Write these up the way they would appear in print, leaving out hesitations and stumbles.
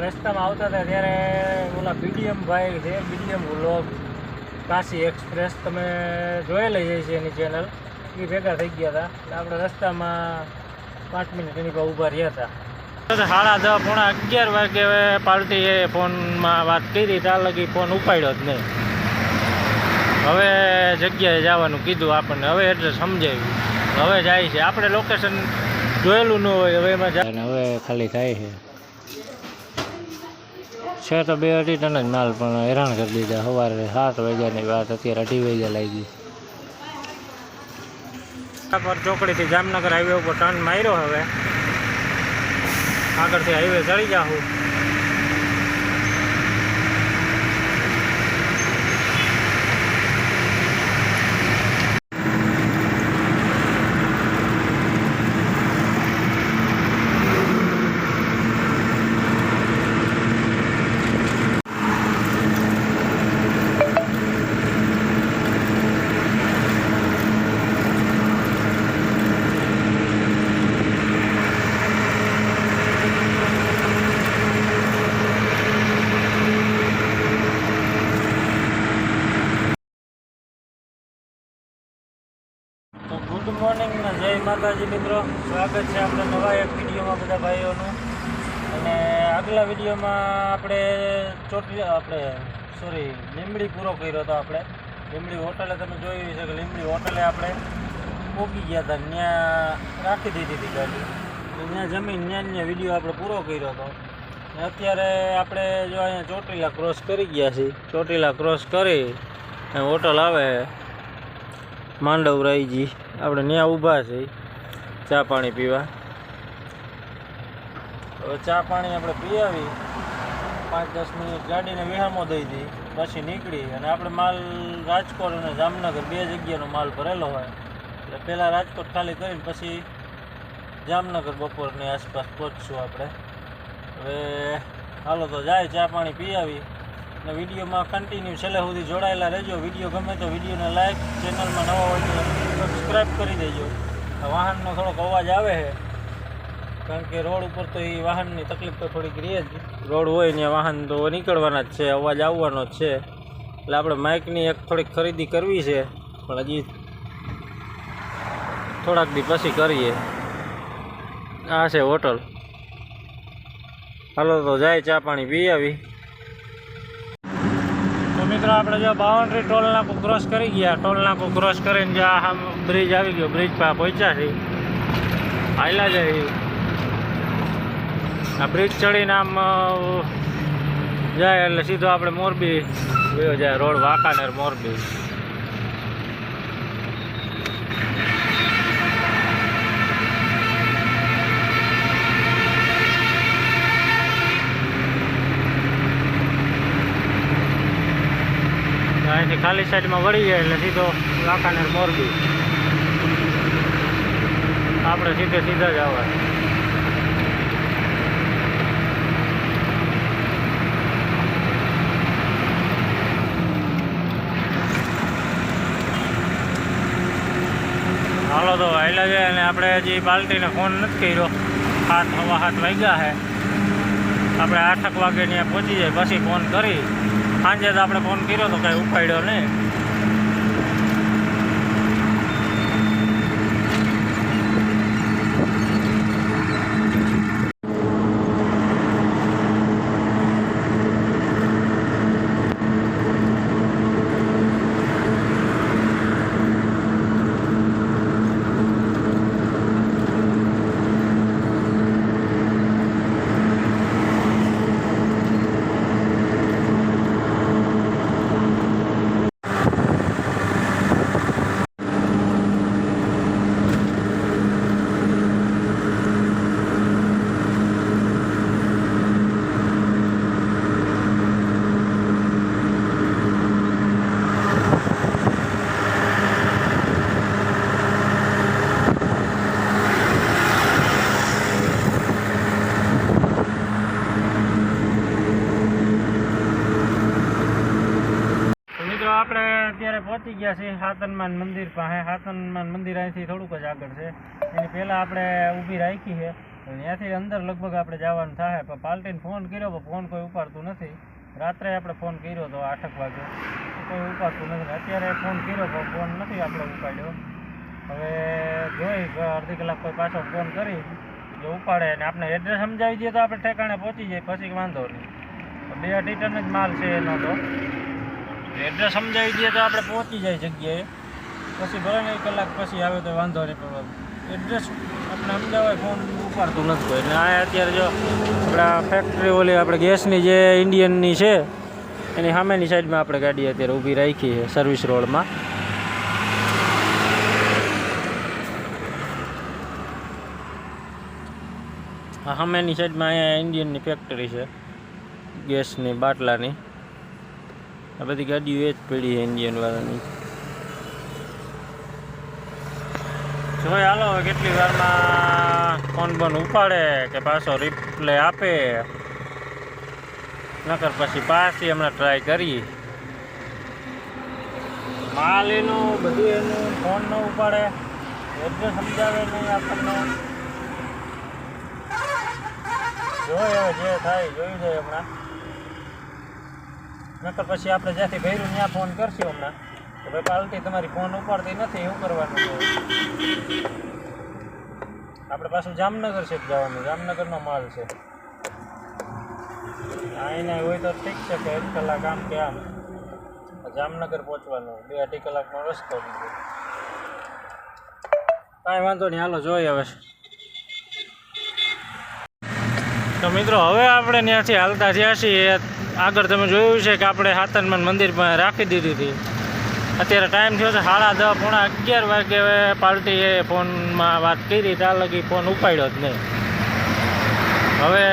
રસ્તામાં આવતા હતા ત્યારે ઓલા બીડીએમ ભાઈ છે, બીડીએમ વ્લોગ કાશી એક્સપ્રેસ, તમે જોયેલી છે એની ચેનલ, એ ભેગા થઈ ગયા હતા. એટલે આપણે રસ્તામાં 5 મિનિટ એની પર ઊભા રહ્યા હતા. 10:30 પોણા 11 વાગે પાર્ટીએ ફોનમાં વાત કરી, ત્યાં લગી ફોન ઉપાડ્યો જ નહીં. હવે જગ્યાએ જવાનું કીધું આપણને, હવે એડ્રેસ સમજાવ્યું, હવે જાય છે. આપણે લોકેશન જોયેલું ન હોય, હવે એમાં જાય. હવે ખાલી થાય છે તો 2-2.5 ટન જ માલ, પણ હેરાન કરી દીધા. સવારે 7 વાગ્યાની વાત, અત્યારે 2:30 વાગ્યા લાગી. પર ચોકડીથી જામનગર હાઈવે ઉપર ટર્ન માર્યો. હવે આગળથી હાઈવે ચડી જાઉં. તો ગુડ મોર્નિંગ ને જય માતાજી મિત્રો, સ્વાગત છે આપણે નવા એક વિડીયોમાં બધા ભાઈઓનું. અને આગલા વિડીયોમાં આપણે લીંબડી પૂરો કર્યો હતો. આપણે લીંબડી હોટલે, તમે જોયું છે કે લીંબડી હોટલે આપણે પહોંચી ગયા હતા, ત્યાં રાખી દીધી હતી ગાડી, ત્યાં જમીન ત્યાં વિડીયો આપણે પૂરો કર્યો હતો. અત્યારે આપણે જો અહીંયા ચોટીલા ક્રોસ કરી ગયા છીએ. ચોટીલા ક્રોસ કરી હોટલ આવે માંડવરાયજી, આપણે ત્યાં ઊભા છે ચા પાણી પીવા. હવે ચા પાણી આપણે પી આવી, 5-10 મિનિટ ગાડીને વિહામો દઈ દી, પછી નીકળી. અને આપણે માલ રાજકોટ અને જામનગર 2 જગ્યાનો માલ ભરેલો હોય, એટલે પહેલાં રાજકોટ ખાલી કરીને પછી જામનગર બપોરની આસપાસ પહોંચશું આપણે. હવે હાલો તો જાય, ચા પાણી પી આવી. અને વિડીયોમાં કન્ટિન્યુ છેલ્લે સુધી જોડાયેલા રહેજો. વિડીયો ગમે તો વિડીયોને લાઈક, ચેનલમાં નવા હોય તો સબસ્ક્રાઈબ કરી દેજો. વાહનનો થોડોક અવાજ આવે છે, કારણ કે રોડ ઉપર તો એ વાહનની તકલીફ તો થોડીક રહે જ. રોડ હોય ને વાહન તો નીકળવાના જ છે, અવાજ આવવાનો જ છે. એટલે આપણે માઇકની એક થોડીક ખરીદી કરવી છે, પણ હજી થોડાક દી પછી કરીએ. આ છે હોટલ. હાલો તો જાય, ચા પાણી પી આવી. તો મિત્રો આપણે જો બાઉન્ડ્રી ટોલ નાકું ક્રોસ કરી ગયા. ટોલ નાકું ક્રોસ કરીને જ્યાં બ્રિજ આવી ગયો, બ્રિજ પર પહોંચ્યા છે. હાલ્યા જાય, આ બ્રિજ ચડીને આમ જાય એટલે સીધો આપણે મોરબી વયો જાય, રોડ વાંકાનેર મોરબી. અહીંથી ખાલી સાઈડમાં વળી જાય એટલે સીધો વાંકાનેર મોરબી. આપણે સીધા જ આવે. હાલો તો હાલ્યા જાય. અને આપણે હજી બાલ્ટીને ફોન નથી કર્યો. 7:15 વાગ્યા છે. આપણે 8 વાગે ત્યાં પહોંચી જાય પછી ફોન કરી. સાંજે તો આપણે ફોન કર્યો તો કાંઈ ઉપાડ્યો નહીં. આપણે અત્યારે પહોંચી ગયા છીએ હાતનમાન મંદિર પાસે. હાતનમાન મંદિર અહીંથી થોડુંક જ આગળ છે. એની પહેલાં આપણે ઊભી રાખી છે ત્યાંથી અંદર લગભગ આપણે જવાનું થાય, પણ પાલટીને ફોન કર્યો પણ ફોન કોઈ ઉપાડતું નથી. રાત્રે આપણે ફોન કર્યો હતો 8 વાગે, કોઈ ઉપાડતું નથી. અત્યારે ફોન કર્યો પણ ફોન નથી આપણે ઉપાડ્યો. હવે જોઈ અડધી કલાક કોઈ પાછો ફોન કરી જો ઉપાડે અને આપણે એડ્રેસ સમજાવી દઈએ તો આપણે ઠેકાણે પહોંચી જાય, પછી વાંધો નહીં. 2-2.5 ટન જ માલ છે એનો, તો એડ્રેસ સમજાવી દઈએ તો આપણે પહોંચી જાય જગ્યાએ. પછી ભલે ને 1 કલાક પછી આવે તો વાંધો નહીં, પણ એડ્રેસ આપણે સમજાવાય ફોન ઉપાડતું નથી કોઈ. એટલે આ અત્યારે જો આપણા ફેક્ટરી ઓલી આપણે ગેસની જે ઇન્ડિયનની છે એની સામેની સાઈડમાં આપણે ગાડી અત્યારે ઊભી રાખી છે સર્વિસ રોડમાં. આ સામેની સાઈડમાં અહીંયા ઇન્ડિયનની ફેક્ટરી છે ગેસની બાટલાની. આ બધી ગાડીઓ એ જ પડી છે ઇન્ડિયન વાળાની. જોઈ હાલો હવે કેટલી વારમાં ફોન બોન ઉપાડે કે પાછો રિપ્લે આપે, નકર પછી પાછી હમણાં ટ્રાય કરી. માલ એનું બધું એનું ફોન ન ઉપાડે, એડ્રેસ સમજાવે નહીં આપણને. જોઈ હવે જે થાય જોઈ જાય હમણાં, નકર પછી આપણે જ્યાંથી ભર્યું ત્યાં ફોન કરશું હમણાં તો ભાઈ પાલટી તમારી ફોન ઉપાડતી નથી, એવું કરવાનું છે. આપણે પાછું જામનગર છે જવાનું, જામનગરનો માલ છે. અહીંના હોય તો ઠીક છે કે 1 કલાક આમ કે આમ, જામનગર પહોંચવાનું 2-2.5 કલાકનો રસ્તો બીજો. કાંઈ વાંધો નહીં, હાલો જોઈએ હવે. તો મિત્રો હવે આપણે ત્યાંથી હાલતા થયા છીએ. આગળ તમે જોયું છે કે આપણે હાતનમાન મંદિર રાખી દીધી હતી. અત્યારે ટાઈમ થયો છે 10:30-11 વાગે. પાર્ટીએ ફોનમાં વાત કરી ત્યાં લગી ફોન ઉપાડ્યો જ નહીં. હવે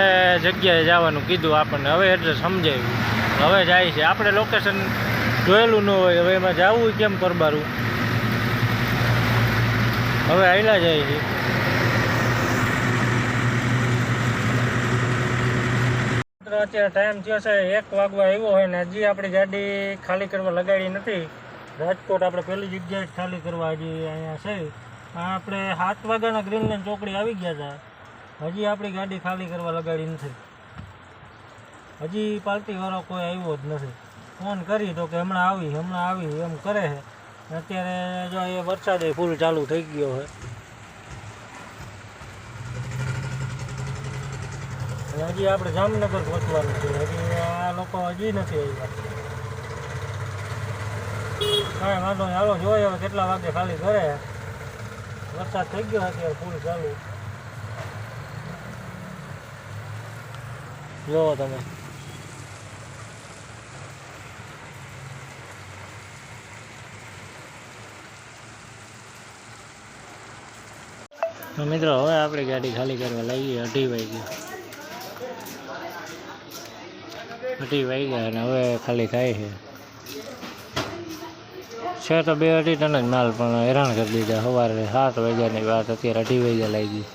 જગ્યાએ જવાનું કીધું આપણને, હવે એડ્રેસ સમજાવ્યું, હવે જાય છે. આપણે લોકેશન જોયેલું ન હોય, હવે એમાં જવું કેમ કરબારું, હવે આયલા જાય છે. અત્યારે ટાઈમ થયો છે 1 વાગવા આવ્યો હોય ને હજી આપણી ગાડી ખાલી કરવા લગાડી નથી. રાજકોટ આપણે પહેલી જગ્યાએ ખાલી કરવા હજી અહીંયા છે. આપણે 7 વાગ્યાના ગ્રીનલેન્ડ ચોકડી આવી ગયા હતા, હજી આપણી ગાડી ખાલી કરવા લગાડી નથી. હજી પાર્ટીવાળો કોઈ આવ્યો જ નથી. ફોન કરી તો કે હમણાં આવી એમ કરે છે. અત્યારે જો એ વરસાદે ફૂલ ચાલુ થઈ ગયો છે. હજી આપણે જામનગર પહોંચવાનું છે, હજી આ લોકો હજી નથી આવ્યા. કાંઈ વાંધો નહીં, હાલો જોઈએ હવે કેટલા વાગે ખાલી કરે. વરસાદ થઈ ગયો અત્યારે ફૂલ ચાલુ, જોવો તમે. તો મિત્રો હવે આપણી ગાડી ખાલી કરવા લાગી. 2:30 વાગ્યા અને હવે ખાલી થાય છે. તો 2-2.5 ટન જ માલ, પણ હેરાન કરી દીધા. સવારે 7 વાગ્યાની વાત, અત્યારે 2:30 વાગ્યા લાગી.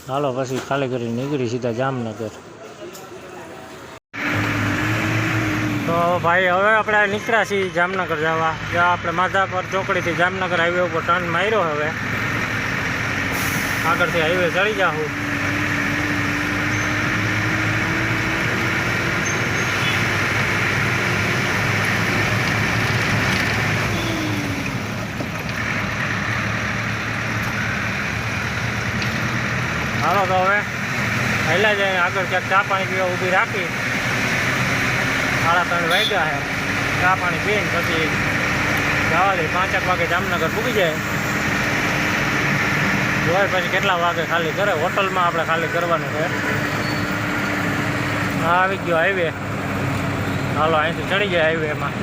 હાલો પછી ખાલી કરી નીકળી સીધા જામનગર. તો ભાઈ હવે આપણે નીકળ્યા છીએ જામનગર જવા. જ્યાં આપણે માધાપર ચોકડીથી જામનગર હાઈવે ઉપર ટર્ન માર્યો. હવે આગળથી હાઈવે ચડી જાઉં. હાલો તો હવે પહેલા જઈને આગળ ક્યાંક ચા પાણી પીવા ઊભી રાખી. 3:30 વાગ્યા છે. ચા પાણી પીને પછી જવા દે. 5 વાગે જામનગર પૂગી જાય. જોવાય પછી કેટલા વાગે ખાલી કરે. હોટલમાં આપણે ખાલી કરવાનું છે. હા આવી ગયો હાઈવે. હાલો અહીંથી ચડી જાય હાઈવેમાં.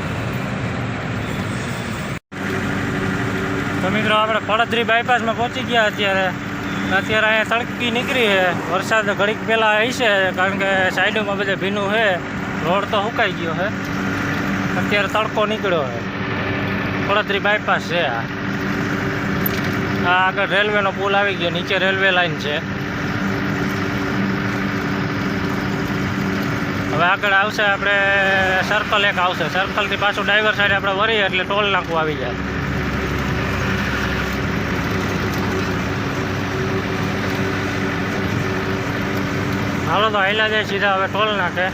તો મિત્રો આપણે પડદરી બાયપાસમાં પહોંચી ગયા. અત્યારે અહીંયા સડકી નીકળી છે. વરસાદ ઘડીક પહેલાં આવી છે, કારણ કે સાઈડોમાં બધે ભીનું છે. રોડ તો સુકાઈ ગયો છે. અત્યારે તડકો નીકળ્યો છે. પડદરી બાયપાસ છે આ. આગળ રેલવેનો પુલ આવી ગયો, નીચે રેલવે લાઈન છે. હવે આગળ આવશે આપણે સર્કલ એક આવશે, સર્કલથી પાછું ડાઈવર સાઈડ આપણે વળીએ એટલે ટોલ નાકું આવી જાય. હાલો તો હાલ્યા જાય સીધા હવે ટોલ નાકે.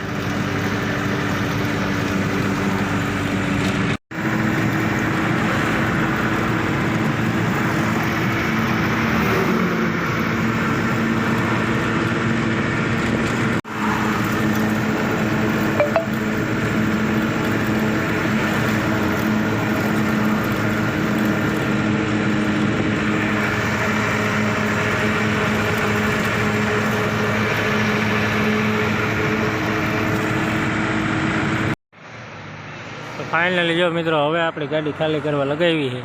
ફાઇનલી જો મિત્રો હવે આપણી ગાડી ખાલી કરવા લગાવી છે,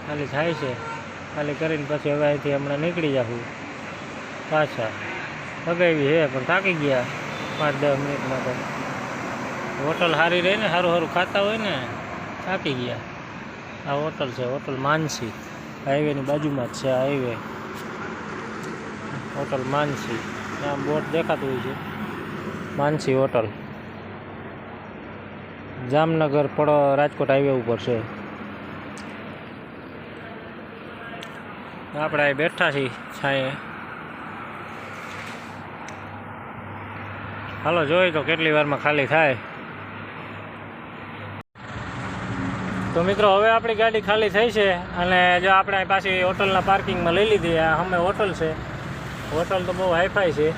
ખાલી થાય છે. ખાલી કરીને પછી હવે અહીંથી હમણાં નીકળી જાઉં પાછા. લગાવી છે પણ થાકી ગયા 5-10 મિનિટમાં. તો હોટલ સારી રહી ને, સારું સારું ખાતા હોય ને, થાકી ગયા. આ હોટલ છે, હોટલ માનસી, હાઈવેની બાજુમાં જ છે આ હાઈવે, હોટલ માનસી. ત્યાં બોર્ડ દેખાતું હોય છે, માનસી હોટલ. જામનગર પડો રાજકોટ હાઈવે ઉપર છે. આપણે અહીં બેઠા છીએ છાંયે. હાલો જોઈ તો કેટલી વારમાં ખાલી થાય. તો મિત્રો હવે આપણી ગાડી ખાલી થઈ છે અને જો આપણે પાછી હોટલના પાર્કિંગમાં લઈ લીધી. આ અમે હોટલ છે, હોટલ તો બહુ હાઈફાઈ છે.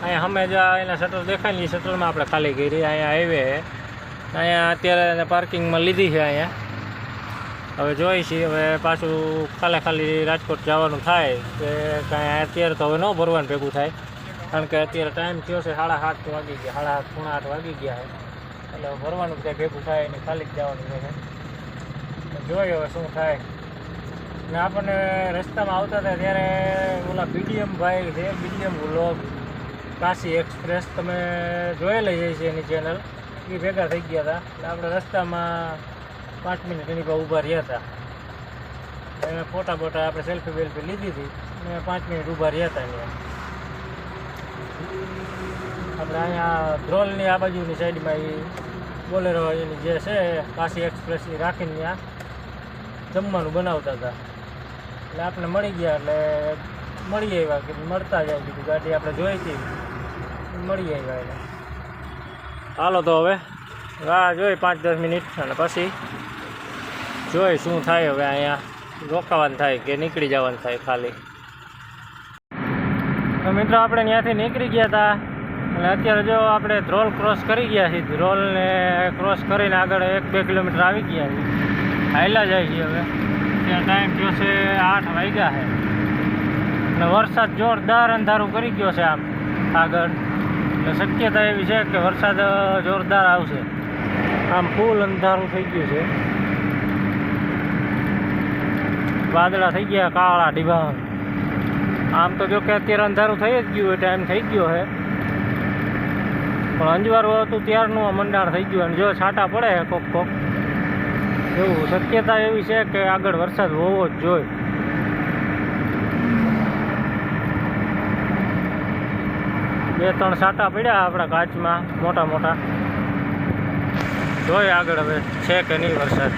અહીંયા અમે જો એના શટર દેખાય ને, એ શટરમાં આપણે ખાલી કરી. અહીંયા હાઈવે અહીંયા અત્યારે પાર્કિંગમાં લીધી છે. અહીંયા હવે જોઈ છીએ, હવે પાછું ખાલી રાજકોટ જવાનું થાય કે કાંઈ અત્યારે તો હવે ન ભરવાનું ભેગું થાય, કારણ કે અત્યારે ટાઈમ થયો છે 7:30 વાગી ગયા, 7:30 વાગી ગયા છે. એટલે ભરવાનું ત્યાં ભેગું થાય ને ખાલી જ જવાનું છે. જોઈએ હવે શું થાય. ને આપણને રસ્તામાં આવતા હતા ત્યારે ઓલા BDM ભાઈ છે, BDM વ્લોગ કાશી એક્સપ્રેસ, તમે જોયેલી જાય છે એની ચેનલ, એ ભેગા થઈ ગયા હતા. એટલે આપણે રસ્તામાં 5 મિનિટ એની પર ઊભા રહ્યા હતા. એને ફોટા બોટા આપણે સેલ્ફી વેલ્ફી લીધી હતી ને 5 મિનિટ ઊભા રહ્યા હતા. અહીંયા આપણે અહીંયા ધ્રોલની આ બાજુની સાઈડમાં એ બોલેરો એની જે છે કાશી એક્સપ્રેસ, એ રાખીને ત્યાં જમવાનું બનાવતા હતા. એટલે આપણે મળી ગયા, એટલે મળી આવ્યા કે મળતા જાય. બીજું ગાડી આપણે જોઈ હતી, મળી આવ્યા. એટલે હાલો તો હવે રાહ જોઈ 5-10 મિનિટ અને પછી જોઈ શું થાય. હવે અહીંયા રોકાવાનું થાય કે નીકળી જવાનું થાય ખાલી. તો મિત્રો આપણે ત્યાંથી નીકળી ગયા હતા અને અત્યારે જો આપણે ધ્રોલ ક્રોસ કરી ગયા છીએ. ધ્રોલને ક્રોસ કરીને આગળ 1-2 કિલોમીટર આવી ગયા છીએ. હાલ્યા જાય છે. હવે ત્યાં ટાઈમ થયો છે 8 વાગ્યા છે અને વરસાદ જોરદાર અંધારું કરી ગયો છે આમ આગળ. એટલે શક્યતા એવી છે કે વરસાદ જોરદાર આવશે. આમ ફૂલ અંધારું થઈ ગયું છે, વાદળા થઈ ગયા કાળા ડીબાંગ. આમ તો જો કે અત્યારે અંધારું થઈ જ ગયું હોય, ટાઈમ થઈ ગયો છે, પણ અંજવારું હતું ત્યારનું આ મંડાણ થઈ ગયું. અને જો છાંટા પડે કોક કોક એવું શક્યતા એવી છે કે આગળ વરસાદ હોવો જ જોઈએ. બે ત્રણ છાંટા પડ્યા આપણા કાચમાં મોટા મોટા. જોઈએ આગળ હવે છે કે નહીં વરસાદ.